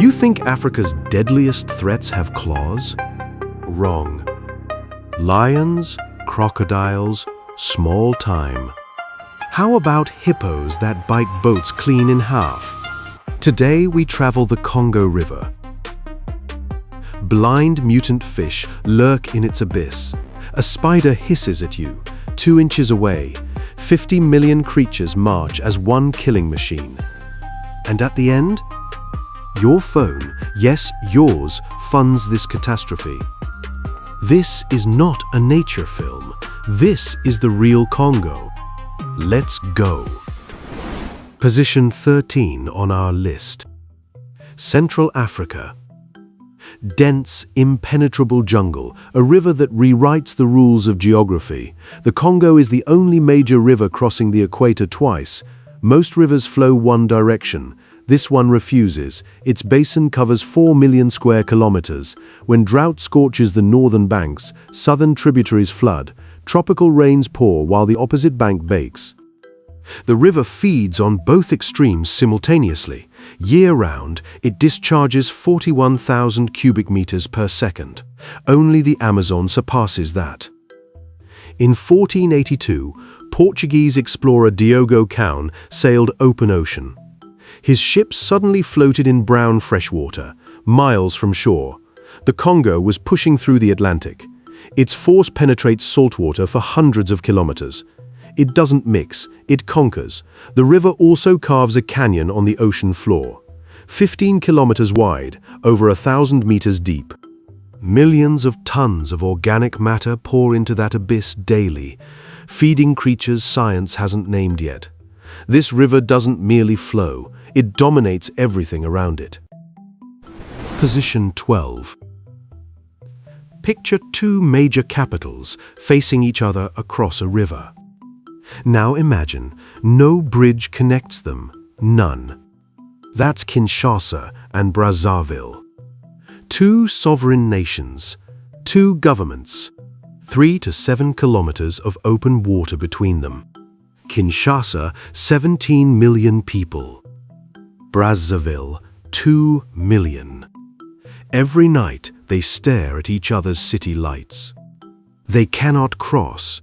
You think Africa's deadliest threats have claws? Wrong. Lions, crocodiles, small time. How about hippos that bite boats clean in half? Today we travel the Congo River. Blind mutant fish lurk in its abyss. A spider hisses at you, 2 inches away. 50 million creatures march as one killing machine. And at the end, your phone, yes, yours, funds this catastrophe. This is not a nature film. This is the real Congo. Let's go. Position 13 on our list. Central Africa. Dense, impenetrable jungle, a river that rewrites the rules of geography. The Congo is the only major river crossing the equator twice. Most rivers flow one direction. This one refuses. Its basin covers 4 million square kilometers. When drought scorches the northern banks, southern tributaries flood. Tropical rains pour while the opposite bank bakes. The river feeds on both extremes simultaneously. Year-round, it discharges 41,000 cubic meters per second. Only the Amazon surpasses that. In 1482, Portuguese explorer Diogo Cao sailed open ocean. His ship suddenly floated in brown freshwater, miles from shore. The Congo was pushing through the Atlantic. Its force penetrates saltwater for hundreds of kilometers. It doesn't mix, it conquers. The river also carves a canyon on the ocean floor. 15 kilometers wide, over 1,000 meters deep. Millions of tons of organic matter pour into that abyss daily, feeding creatures science hasn't named yet. This river doesn't merely flow, it dominates everything around it. Position 12. Picture 2 major capitals facing each other across a river. Now imagine, no bridge connects them, none. That's Kinshasa and Brazzaville. 2 sovereign nations, 2 governments, 3 to 7 kilometers of open water between them. Kinshasa, 17 million people. Brazzaville, 2 million. Every night they stare at each other's city lights. They cannot cross.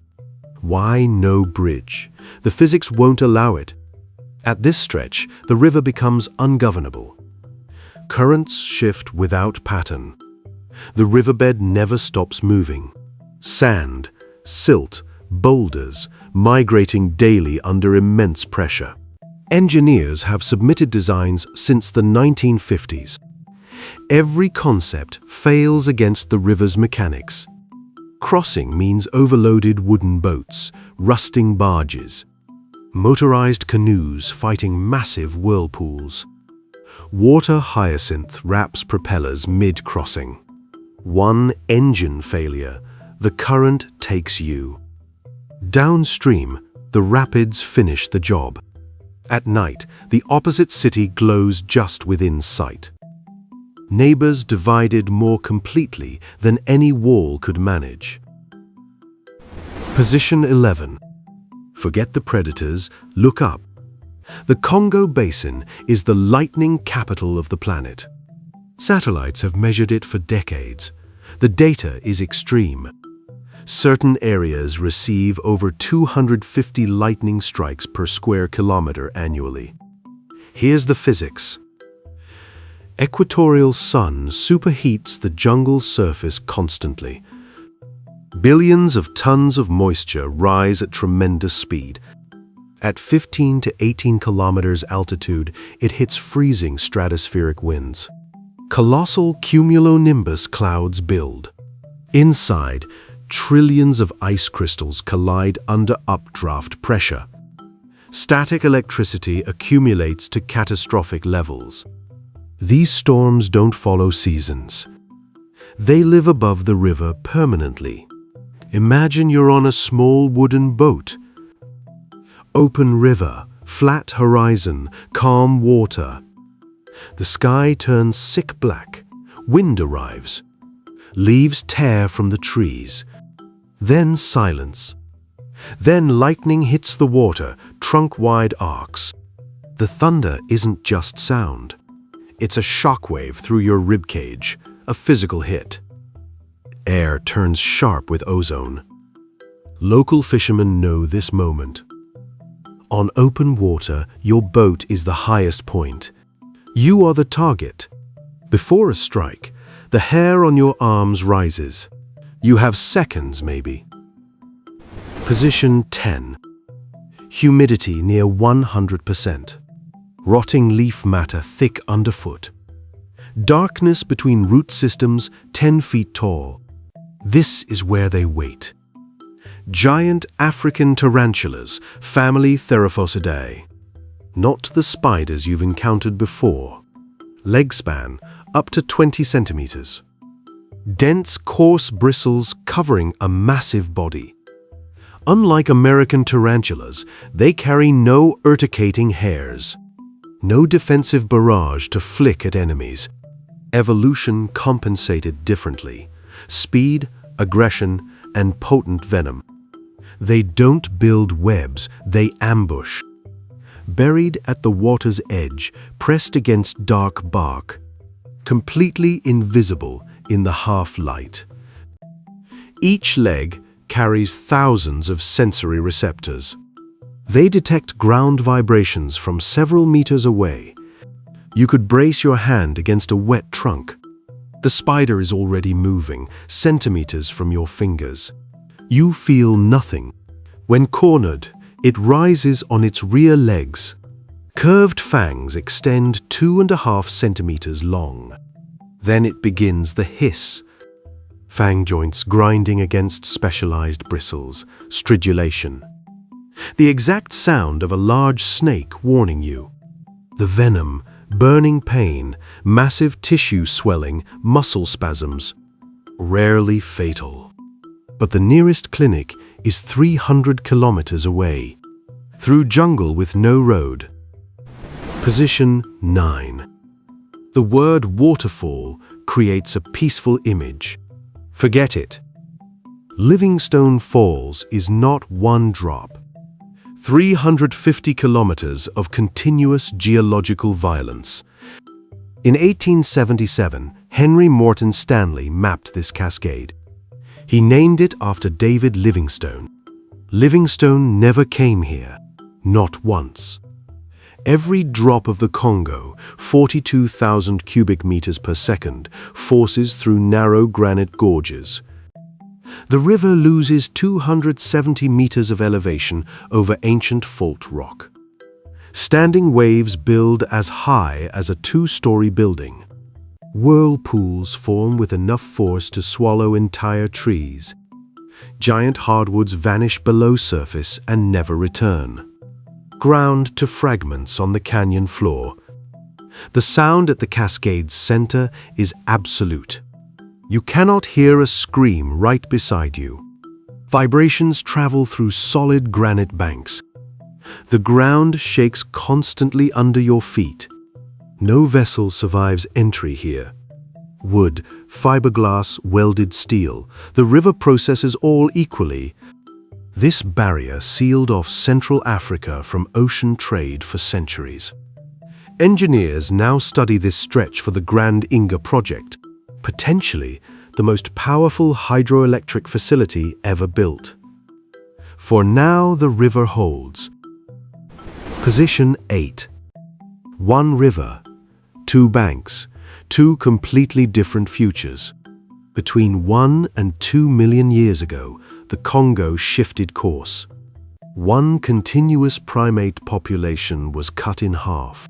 Why no bridge? The physics won't allow it. At this stretch, the river becomes ungovernable. Currents shift without pattern. The riverbed never stops moving. Sand, silt, boulders, migrating daily under immense pressure. Engineers have submitted designs since the 1950s. Every concept fails against the river's mechanics. Crossing means overloaded wooden boats, rusting barges, motorized canoes fighting massive whirlpools. Water hyacinth wraps propellers mid-crossing. One engine failure, the current takes you. Downstream, the rapids finish the job. At night, the opposite city glows just within sight. Neighbors divided more completely than any wall could manage. Position 11. Forget the predators, look up. The Congo Basin is the lightning capital of the planet. Satellites have measured it for decades. The data is extreme. Certain areas receive over 250 lightning strikes per square kilometer annually. Here's the physics. Equatorial sun superheats the jungle surface constantly. Billions of tons of moisture rise at tremendous speed. At 15 to 18 kilometers altitude, it hits freezing stratospheric winds. Colossal cumulonimbus clouds build. Inside, trillions of ice crystals collide under updraft pressure. Static electricity accumulates to catastrophic levels. These storms don't follow seasons. They live above the river permanently. Imagine you're on a small wooden boat. Open river, flat horizon, calm water. The sky turns sick black. Wind arrives. Leaves tear from the trees. Then silence. Then lightning hits the water, trunk-wide arcs. The thunder isn't just sound. It's a shockwave through your ribcage, a physical hit. Air turns sharp with ozone. Local fishermen know this moment. On open water, your boat is the highest point. You are the target. Before a strike, the hair on your arms rises. You have seconds, maybe. Position 10. Humidity near 100%. Rotting leaf matter thick underfoot. Darkness between root systems 10 feet tall. This is where they wait. Giant African tarantulas, family Theraphosidae. Not the spiders you've encountered before. Leg span up to 20 centimeters. Dense, coarse bristles covering a massive body. Unlike American tarantulas, they carry no urticating hairs. No defensive barrage to flick at enemies. Evolution compensated differently. Speed, aggression, and potent venom. They don't build webs, they ambush. Buried at the water's edge, pressed against dark bark. Completely invisible in the half-light. Each leg carries thousands of sensory receptors. They detect ground vibrations from several meters away. You could brace your hand against a wet trunk. The spider is already moving, centimeters from your fingers. You feel nothing. When cornered, it rises on its rear legs. Curved fangs extend 2.5 centimeters long. Then it begins the hiss. Fang joints grinding against specialized bristles, stridulation. The exact sound of a large snake warning you. The venom, burning pain, massive tissue swelling, muscle spasms. Rarely fatal. But the nearest clinic is 300 kilometers away, through jungle with no road. Position 9. The word waterfall creates a peaceful image. Forget it. Livingstone Falls is not one drop. 350 kilometers of continuous geological violence. In 1877, Henry Morton Stanley mapped this cascade. He named it after David Livingstone. Livingstone never came here, not once. Every drop of the Congo, 42,000 cubic meters per second, forces through narrow granite gorges. The river loses 270 meters of elevation over ancient fault rock. Standing waves build as high as a 2-story building. Whirlpools form with enough force to swallow entire trees. Giant hardwoods vanish below surface and never return. Ground to fragments on the canyon floor. The sound at the cascade's center is absolute. You cannot hear a scream right beside you. Vibrations travel through solid granite banks. The ground shakes constantly under your feet. No vessel survives entry here. Wood, fiberglass, welded steel. The river processes all equally. This barrier sealed off Central Africa from ocean trade for centuries. Engineers now study this stretch for the Grand Inga project, potentially the most powerful hydroelectric facility ever built. For now, the river holds. Position 8. One river, two banks, two completely different futures. Between 1 and 2 million years ago, the Congo shifted course. One continuous primate population was cut in half.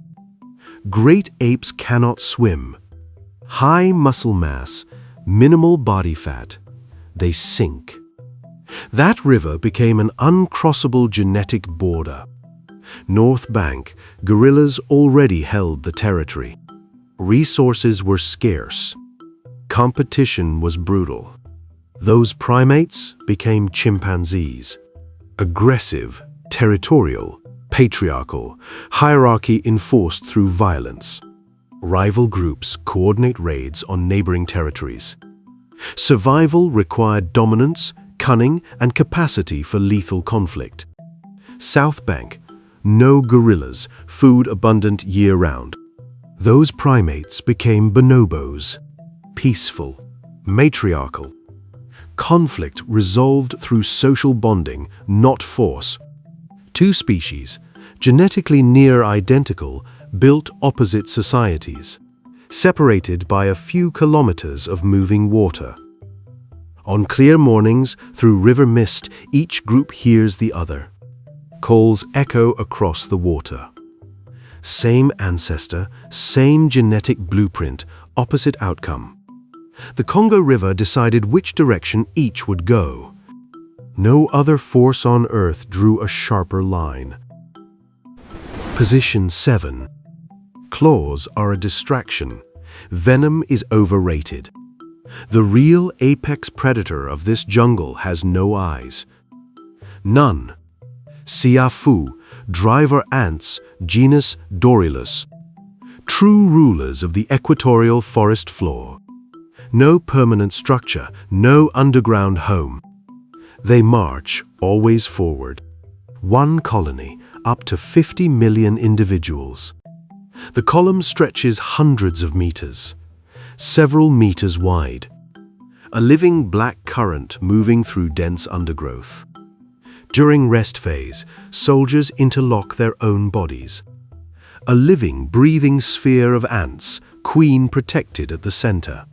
Great apes cannot swim. High muscle mass, minimal body fat. They sink. That river became an uncrossable genetic border. North Bank, gorillas already held the territory. Resources were scarce. Competition was brutal. Those primates became chimpanzees. Aggressive, territorial, patriarchal, hierarchy enforced through violence. Rival groups coordinate raids on neighboring territories. Survival required dominance, cunning, and capacity for lethal conflict. South Bank, no gorillas, food abundant year-round. Those primates became bonobos, peaceful, matriarchal. Conflict resolved through social bonding, not force. Two species, genetically near identical, built opposite societies, separated by a few kilometers of moving water. On clear mornings, through river mist, each group hears the other. Calls echo across the water. Same ancestor, same genetic blueprint, opposite outcome. The Congo River decided which direction each would go. No other force on Earth drew a sharper line. Position 7. Claws are a distraction. Venom is overrated. The real apex predator of this jungle has no eyes. None. Siafu, driver ants, genus Dorilus. True rulers of the equatorial forest floor. No permanent structure, no underground home. They march, always forward. One colony, up to 50 million individuals. The column stretches hundreds of meters, several meters wide. A living black current moving through dense undergrowth. During rest phase, soldiers interlock their own bodies. A living, breathing sphere of ants, queen protected at the center.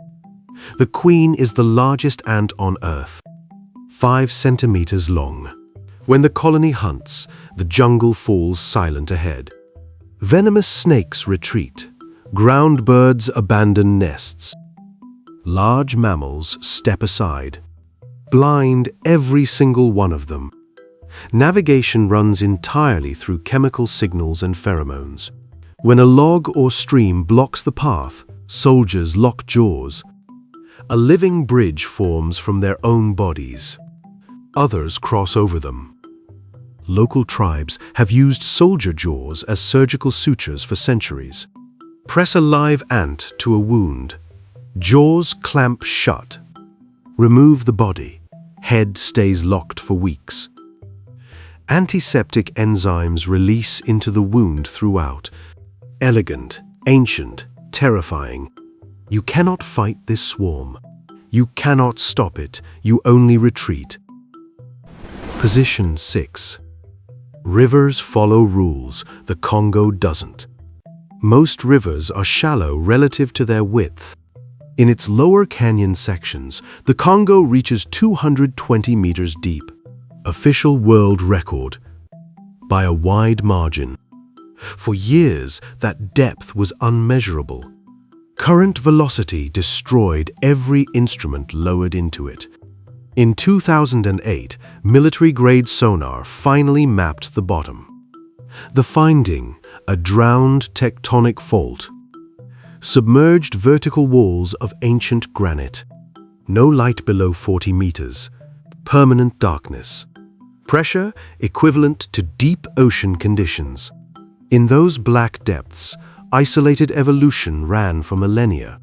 The queen is the largest ant on Earth, 5 centimeters long. When the colony hunts, the jungle falls silent ahead. Venomous snakes retreat. Ground birds abandon nests. Large mammals step aside. Blind, every single one of them. Navigation runs entirely through chemical signals and pheromones. When a log or stream blocks the path, soldiers lock jaws. A living bridge forms from their own bodies. Others cross over them. Local tribes have used soldier jaws as surgical sutures for centuries. Press a live ant to a wound. Jaws clamp shut. Remove the body. Head stays locked for weeks. Antiseptic enzymes release into the wound throughout. Elegant, ancient, terrifying. You cannot fight this swarm. You cannot stop it. You only retreat. Position 6. Rivers follow rules. The Congo doesn't. Most rivers are shallow relative to their width. In its lower canyon sections, the Congo reaches 220 meters deep. Official world record. By a wide margin. For years, that depth was unmeasurable. Current velocity destroyed every instrument lowered into it. In 2008, military-grade sonar finally mapped the bottom. The finding, a drowned tectonic fault. Submerged vertical walls of ancient granite. No light below 40 meters. Permanent darkness. Pressure equivalent to deep ocean conditions. In those black depths, isolated evolution ran for millennia.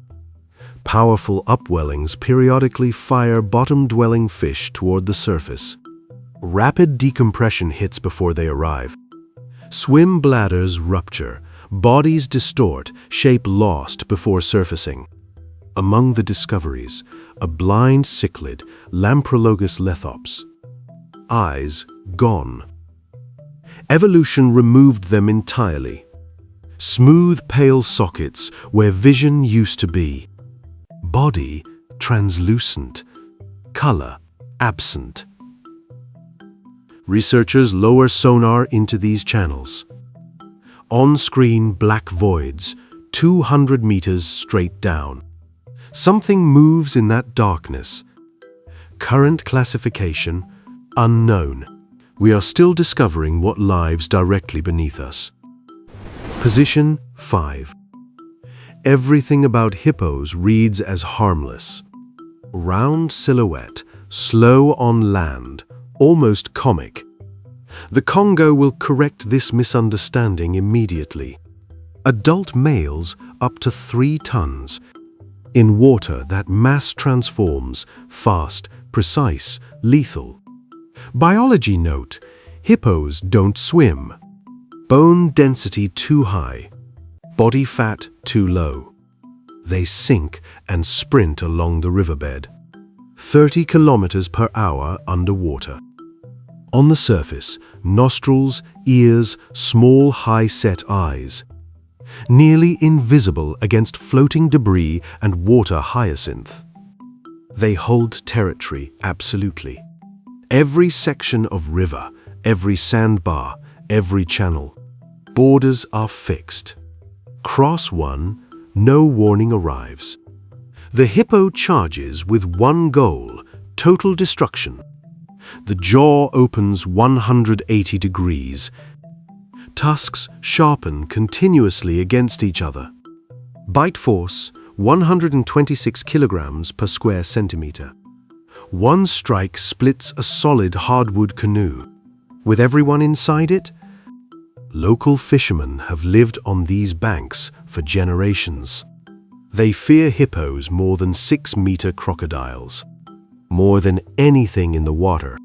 Powerful upwellings periodically fire bottom-dwelling fish toward the surface. Rapid decompression hits before they arrive. Swim bladders rupture, bodies distort, shape lost before surfacing. Among the discoveries, a blind cichlid, Lamprologus lethops. Eyes gone. Evolution removed them entirely. Smooth, pale sockets where vision used to be. Body translucent. Color absent. Researchers lower sonar into these channels. On-screen black voids, 200 meters straight down. Something moves in that darkness. Current classification, unknown. We are still discovering what lives directly beneath us. Position 5. Everything about hippos reads as harmless. Round silhouette, slow on land, almost comic. The Congo will correct this misunderstanding immediately. Adult males up to 3 tons. In water that mass transforms, fast, precise, lethal. Biology note: hippos don't swim. Bone density too high. body fat too low. They sink and sprint along the riverbed, 30 kilometers per hour underwater. On the surface, nostrils, ears, small high-set eyes, nearly invisible against floating debris and water hyacinth. They hold territory absolutely. Every section of river, every sandbar, every channel. Borders are fixed. Cross one, no warning arrives. The hippo charges with one goal, total destruction. The jaw opens 180 degrees. Tusks sharpen continuously against each other. Bite force, 126 kilograms per square centimeter. One strike splits a solid hardwood canoe. With everyone inside it, local fishermen have lived on these banks for generations. They fear hippos more than 6-meter crocodiles. More than anything in the water.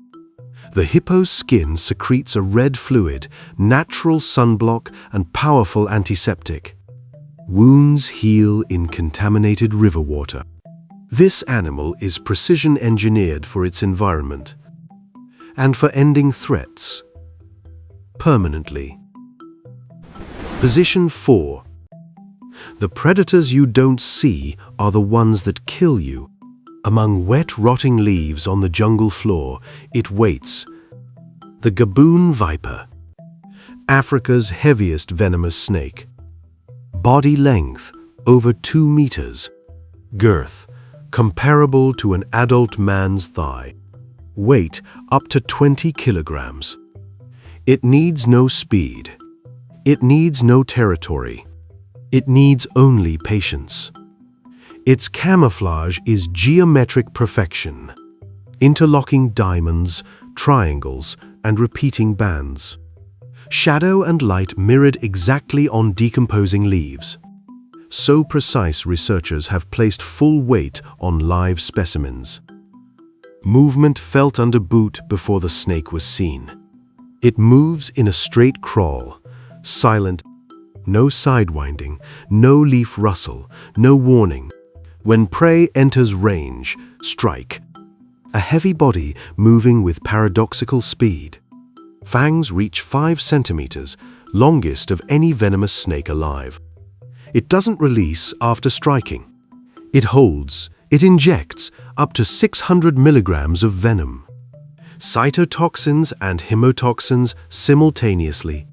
The hippo's skin secretes a red fluid, natural sunblock, and powerful antiseptic. Wounds heal in contaminated river water. This animal is precision engineered for its environment and for ending threats permanently. Position 4. The predators you don't see are the ones that kill you. Among wet, rotting leaves on the jungle floor, it waits. The gaboon viper, Africa's heaviest venomous snake. Body length, over 2 meters. Girth, comparable to an adult man's thigh. Weight, up to 20 kilograms. It needs no speed. It needs no territory. It needs only patience. Its camouflage is geometric perfection. Interlocking diamonds, triangles, and repeating bands. Shadow and light mirrored exactly on decomposing leaves. So precise, researchers have placed full weight on live specimens. Movement felt under boot before the snake was seen. It moves in a straight crawl, silent, no sidewinding, no leaf rustle, no warning. When prey enters range, strike. A heavy body moving with paradoxical speed. Fangs reach 5 centimeters, longest of any venomous snake alive. It doesn't release after striking. It holds, it injects up to 600 milligrams of venom. Cytotoxins and hemotoxins simultaneously.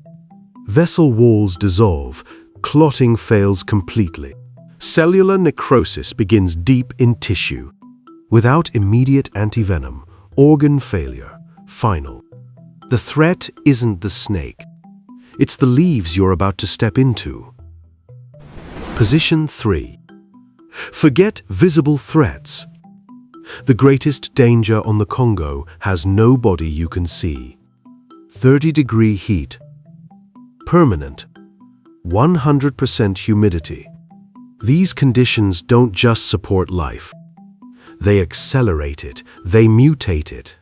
Vessel walls dissolve, clotting fails completely. Cellular necrosis begins deep in tissue. Without immediate antivenom, organ failure, final. The threat isn't the snake. It's the leaves you're about to step into. Position 3. Forget visible threats. The greatest danger on the Congo has no body you can see. 30-degree heat. Permanent. 100% humidity. These conditions don't just support life. They accelerate it, they mutate it.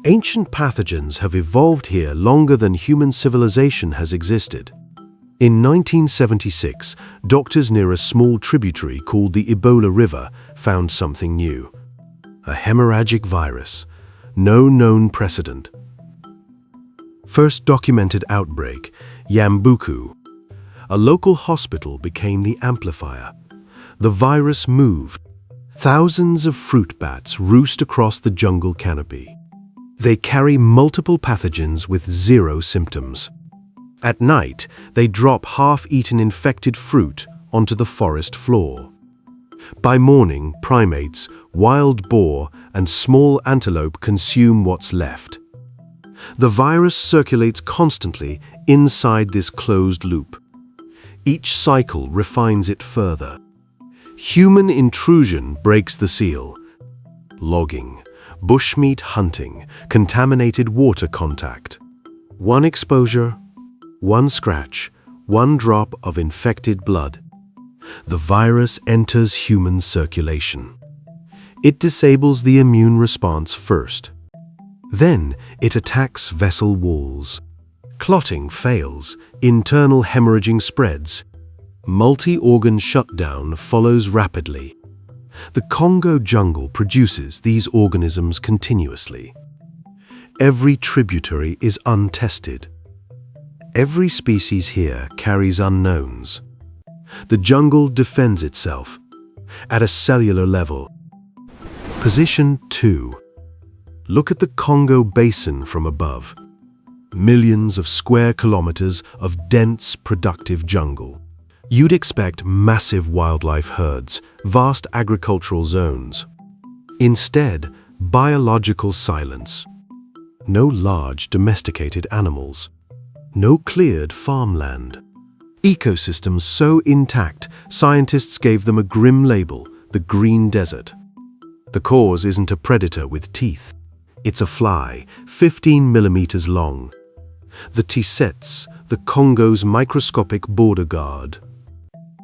Ancient pathogens have evolved here longer than human civilization has existed. In 1976, doctors near a small tributary called the Ebola River found something new. A hemorrhagic virus, no known precedent. First documented outbreak, Yambuku. A local hospital became the amplifier. The virus moved. Thousands of fruit bats roost across the jungle canopy. They carry multiple pathogens with 0 symptoms. At night, they drop half-eaten infected fruit onto the forest floor. By morning, primates, wild boar, and small antelope consume what's left. The virus circulates constantly inside this closed loop. Each cycle refines it further. Human intrusion breaks the seal. Logging, bushmeat hunting, contaminated water contact. One exposure, one scratch, one drop of infected blood. The virus enters human circulation. It disables the immune response first. Then it attacks vessel walls. Clotting fails, internal hemorrhaging spreads. Multi-organ shutdown follows rapidly. The Congo jungle produces these organisms continuously. Every tributary is untested. Every species here carries unknowns. The jungle defends itself at a cellular level. Position 2. Look at the Congo Basin from above. Millions of square kilometers of dense, productive jungle. You'd expect massive wildlife herds, vast agricultural zones. Instead, biological silence. No large domesticated animals. No cleared farmland. Ecosystems so intact, scientists gave them a grim label, the green desert. The cause isn't a predator with teeth. It's a fly, 15 millimeters long. The Tsetse, the Congo's microscopic border guard.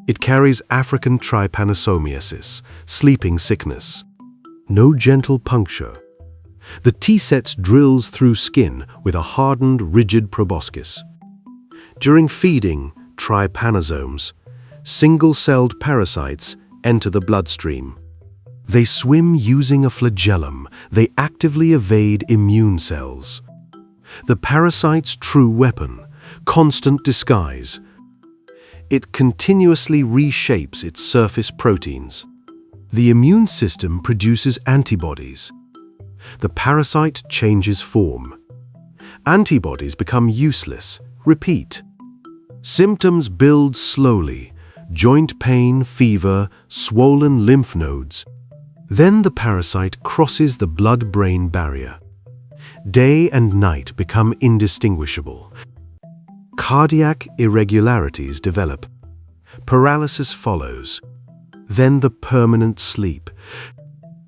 It carries African trypanosomiasis, sleeping sickness. No gentle puncture. The Tsetse drills through skin with a hardened, rigid proboscis. During feeding, trypanosomes, single-celled parasites, enter the bloodstream. They swim using a flagellum. They actively evade immune cells. The parasite's true weapon, constant disguise. It continuously reshapes its surface proteins. The immune system produces antibodies. The parasite changes form. Antibodies become useless. Repeat. Symptoms build slowly. Joint pain, fever, swollen lymph nodes. Then the parasite crosses the blood-brain barrier. Day and night become indistinguishable. Cardiac irregularities develop. Paralysis follows. Then the permanent sleep.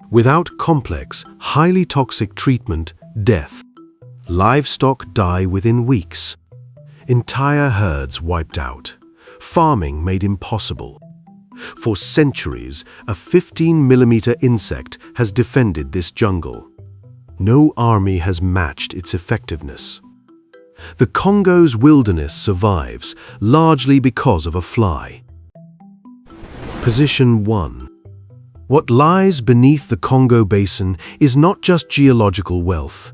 Without complex, highly toxic treatment, death. Livestock die within weeks. Entire herds wiped out. Farming made impossible. For centuries, a 15-millimeter insect has defended this jungle. No army has matched its effectiveness. The Congo's wilderness survives, largely because of a fly. Position 1. What lies beneath the Congo Basin is not just geological wealth.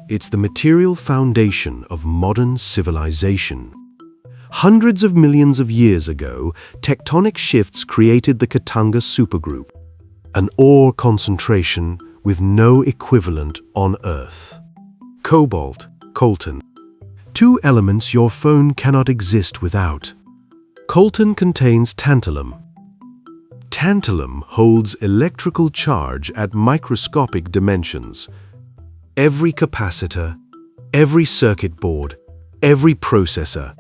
It's the material foundation of modern civilization. Hundreds of millions of years ago, tectonic shifts created the Katanga supergroup, an ore concentration with no equivalent on Earth. Cobalt, coltan. Two elements your phone cannot exist without. Coltan contains tantalum. Tantalum holds electrical charge at microscopic dimensions. Every capacitor, every circuit board, every processor.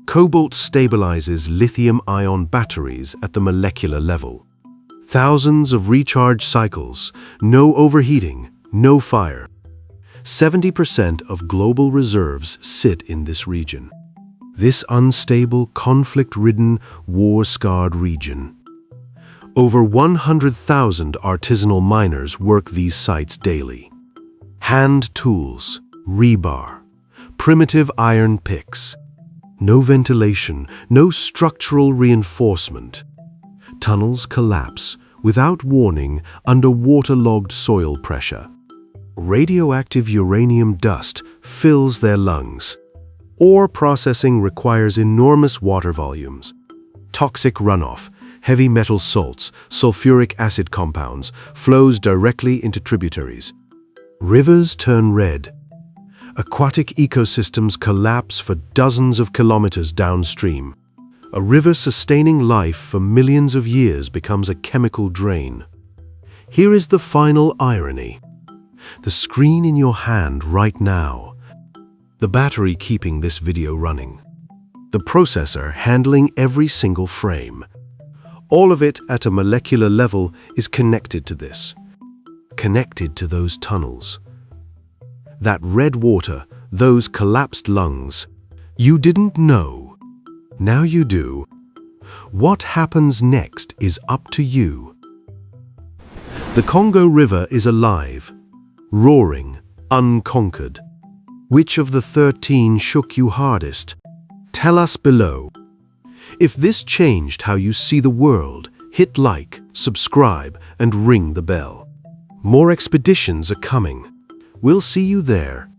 Cobalt stabilizes lithium-ion batteries at the molecular level. Thousands of recharge cycles, no overheating, no fire. 70% of global reserves sit in this region. This unstable, conflict-ridden, war-scarred region. Over 100,000 artisanal miners work these sites daily. Hand tools, rebar, primitive iron picks. No ventilation, no structural reinforcement. Tunnels collapse without warning under waterlogged soil pressure. Radioactive uranium dust fills their lungs. Ore processing requires enormous water volumes. Toxic runoff, heavy metal salts, sulfuric acid compounds flows directly into tributaries. Rivers turn red. Aquatic ecosystems collapse for dozens of kilometers downstream. A river sustaining life for millions of years becomes a chemical drain. Here is the final irony. The screen in your hand right now. The battery keeping this video running. The processor handling every single frame. All of it at a molecular level is connected to this. Connected to those tunnels. That red water, those collapsed lungs. You didn't know. Now you do. What happens next is up to you. The Congo River is alive, roaring, unconquered. Which of the 13 shook you hardest? Tell us below. If this changed how you see the world, hit like, subscribe, and ring the bell. More expeditions are coming. We'll see you there.